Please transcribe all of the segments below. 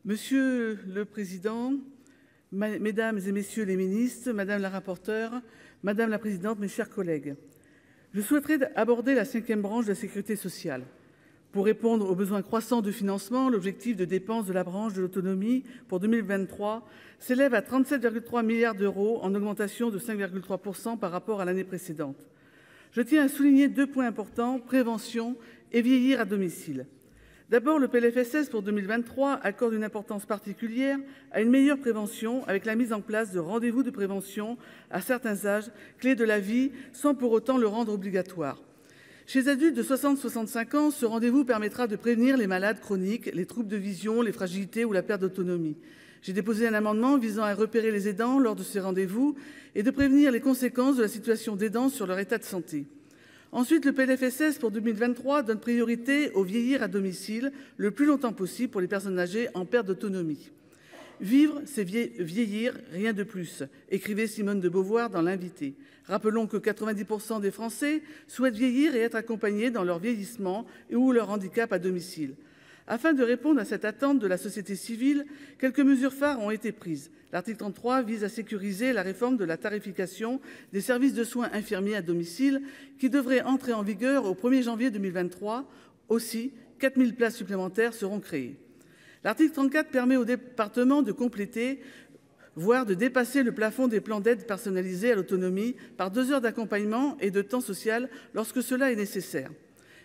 Monsieur le président, mesdames et messieurs les ministres, madame la rapporteure, madame la présidente, mes chers collègues, je souhaiterais aborder la cinquième branche de la sécurité sociale. Pour répondre aux besoins croissants de financement, l'objectif de dépenses de la branche de l'autonomie pour 2023 s'élève à 37,3 milliards d'euros, en augmentation de 5,3% par rapport à l'année précédente. Je tiens à souligner 2 points importants: prévention et vieillir à domicile. D'abord, le PLFSS pour 2023 accorde une importance particulière à une meilleure prévention, avec la mise en place de rendez-vous de prévention à certains âges clés de la vie, sans pour autant le rendre obligatoire. Chez les adultes de 60-65 ans, ce rendez-vous permettra de prévenir les malades chroniques, les troubles de vision, les fragilités ou la perte d'autonomie. J'ai déposé un amendement visant à repérer les aidants lors de ces rendez-vous et de prévenir les conséquences de la situation d'aidants sur leur état de santé. Ensuite, le PLFSS pour 2023 donne priorité au vieillir à domicile le plus longtemps possible pour les personnes âgées en perte d'autonomie. Vivre, c'est vieillir, rien de plus, écrivait Simone de Beauvoir dans L'Invité. Rappelons que 90% des Français souhaitent vieillir et être accompagnés dans leur vieillissement ou leur handicap à domicile. Afin de répondre à cette attente de la société civile, quelques mesures phares ont été prises. L'article 33 vise à sécuriser la réforme de la tarification des services de soins infirmiers à domicile qui devrait entrer en vigueur au 1er janvier 2023. Aussi, 4 000 places supplémentaires seront créées. L'article 34 permet aux départements de compléter, voire de dépasser le plafond des plans d'aide personnalisés à l'autonomie par 2 heures d'accompagnement et de temps social lorsque cela est nécessaire.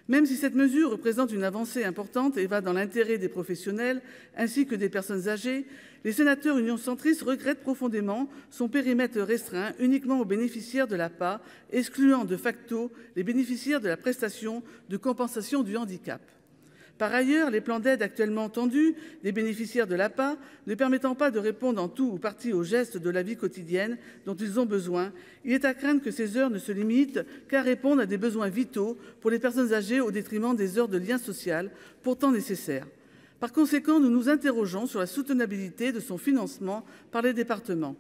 Même si cette mesure représente une avancée importante et va dans l'intérêt des professionnels ainsi que des personnes âgées, les sénateurs Union centristes regrettent profondément son périmètre restreint uniquement aux bénéficiaires de l'APA, excluant de facto les bénéficiaires de la prestation de compensation du handicap. Par ailleurs, les plans d'aide actuellement tendus des bénéficiaires de l'APA ne permettant pas de répondre en tout ou partie aux gestes de la vie quotidienne dont ils ont besoin, il est à craindre que ces heures ne se limitent qu'à répondre à des besoins vitaux pour les personnes âgées au détriment des heures de lien social, pourtant nécessaires. Par conséquent, nous nous interrogeons sur la soutenabilité de son financement par les départements.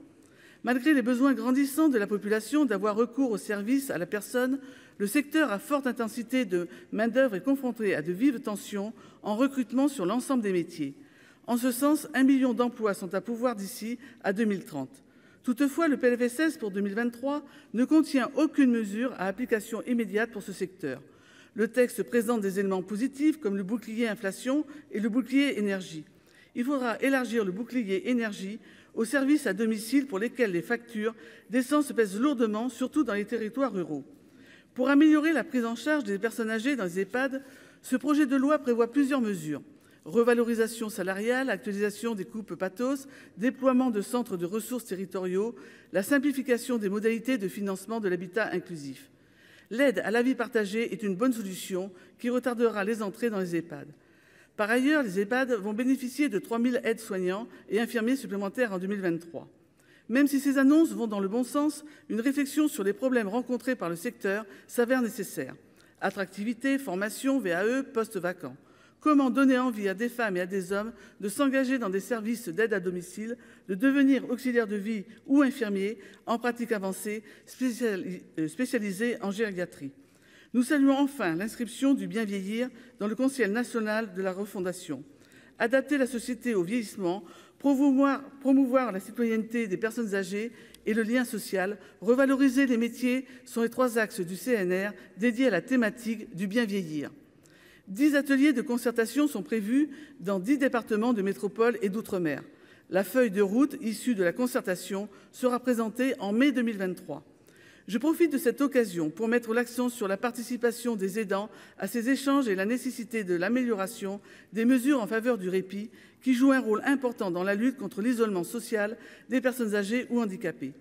Malgré les besoins grandissants de la population d'avoir recours aux services à la personne, le secteur à forte intensité de main-d'œuvre est confronté à de vives tensions en recrutement sur l'ensemble des métiers. En ce sens, 1 million d'emplois sont à pourvoir d'ici à 2030. Toutefois, le PLFSS pour 2023 ne contient aucune mesure à application immédiate pour ce secteur. Le texte présente des éléments positifs comme le bouclier inflation et le bouclier énergie. Il faudra élargir le bouclier énergie aux services à domicile pour lesquels les factures d'essence pèsent lourdement, surtout dans les territoires ruraux. Pour améliorer la prise en charge des personnes âgées dans les EHPAD, ce projet de loi prévoit plusieurs mesures: revalorisation salariale, actualisation des coupes pathos, déploiement de centres de ressources territoriaux, la simplification des modalités de financement de l'habitat inclusif. L'aide à la vie partagée est une bonne solution qui retardera les entrées dans les EHPAD. Par ailleurs, les EHPAD vont bénéficier de 3 000 aides-soignants et infirmiers supplémentaires en 2023. Même si ces annonces vont dans le bon sens, une réflexion sur les problèmes rencontrés par le secteur s'avère nécessaire. Attractivité, formation, VAE, postes vacants. Comment donner envie à des femmes et à des hommes de s'engager dans des services d'aide à domicile, de devenir auxiliaires de vie ou infirmiers en pratique avancée spécialisés en gériatrie. Nous saluons enfin l'inscription du bien vieillir dans le Conseil national de la refondation. Adapter la société au vieillissement, promouvoir la citoyenneté des personnes âgées et le lien social, revaloriser les métiers sont les 3 axes du CNR dédiés à la thématique du bien vieillir. 10 ateliers de concertation sont prévus dans 10 départements de métropole et d'outre-mer. La feuille de route issue de la concertation sera présentée en mai 2023. Je profite de cette occasion pour mettre l'accent sur la participation des aidants à ces échanges et la nécessité de l'amélioration des mesures en faveur du répit qui jouent un rôle important dans la lutte contre l'isolement social des personnes âgées ou handicapées.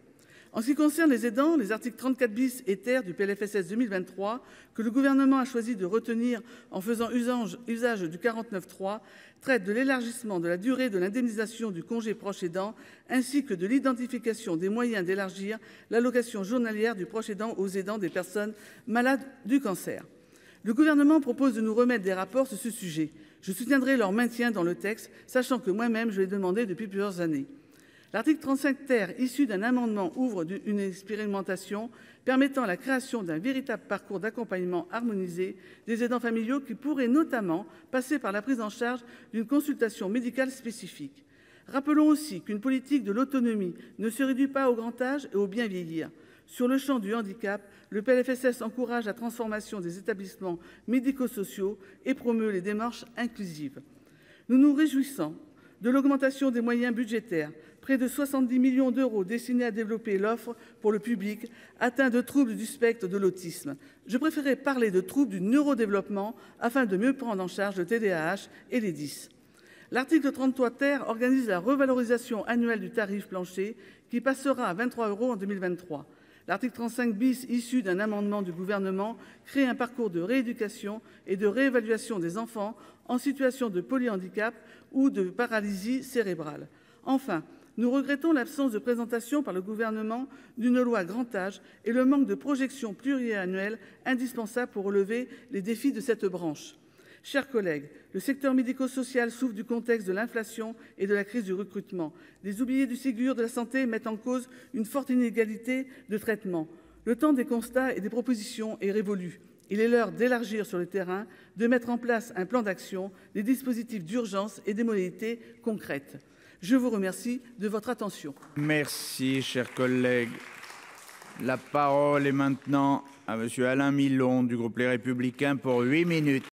En ce qui concerne les aidants, les articles 34 bis et ter du PLFSS 2023, que le Gouvernement a choisi de retenir en faisant usage du 49.3, traitent de l'élargissement de la durée de l'indemnisation du congé proche aidant ainsi que de l'identification des moyens d'élargir l'allocation journalière du proche aidant aux aidants des personnes malades du cancer. Le Gouvernement propose de nous remettre des rapports sur ce sujet. Je soutiendrai leur maintien dans le texte, sachant que moi-même je l'ai demandé depuis plusieurs années. L'article 35 ter, issu d'un amendement, ouvre une expérimentation permettant la création d'un véritable parcours d'accompagnement harmonisé des aidants familiaux qui pourrait notamment passer par la prise en charge d'une consultation médicale spécifique. Rappelons aussi qu'une politique de l'autonomie ne se réduit pas au grand âge et au bien vieillir. Sur le champ du handicap, le PLFSS encourage la transformation des établissements médico-sociaux et promeut les démarches inclusives. Nous nous réjouissons de l'augmentation des moyens budgétaires, près de 70 millions d'euros destinés à développer l'offre pour le public atteint de troubles du spectre de l'autisme. Je préférais parler de troubles du neurodéveloppement afin de mieux prendre en charge le TDAH et les 10. L'article 33 ter organise la revalorisation annuelle du tarif plancher qui passera à 23 € en 2023. L'article 35 bis, issu d'un amendement du Gouvernement, crée un parcours de rééducation et de réévaluation des enfants en situation de polyhandicap ou de paralysie cérébrale. Enfin, nous regrettons l'absence de présentation par le Gouvernement d'une loi grand âge et le manque de projection pluriannuelle indispensable pour relever les défis de cette branche. Chers collègues, le secteur médico-social souffre du contexte de l'inflation et de la crise du recrutement. Les oubliés du Ségur de la santé mettent en cause une forte inégalité de traitement. Le temps des constats et des propositions est révolu. Il est l'heure d'élargir sur le terrain, de mettre en place un plan d'action, des dispositifs d'urgence et des modalités concrètes. Je vous remercie de votre attention. Merci, chers collègues. La parole est maintenant à Monsieur Alain Milon du groupe Les Républicains pour 8 minutes.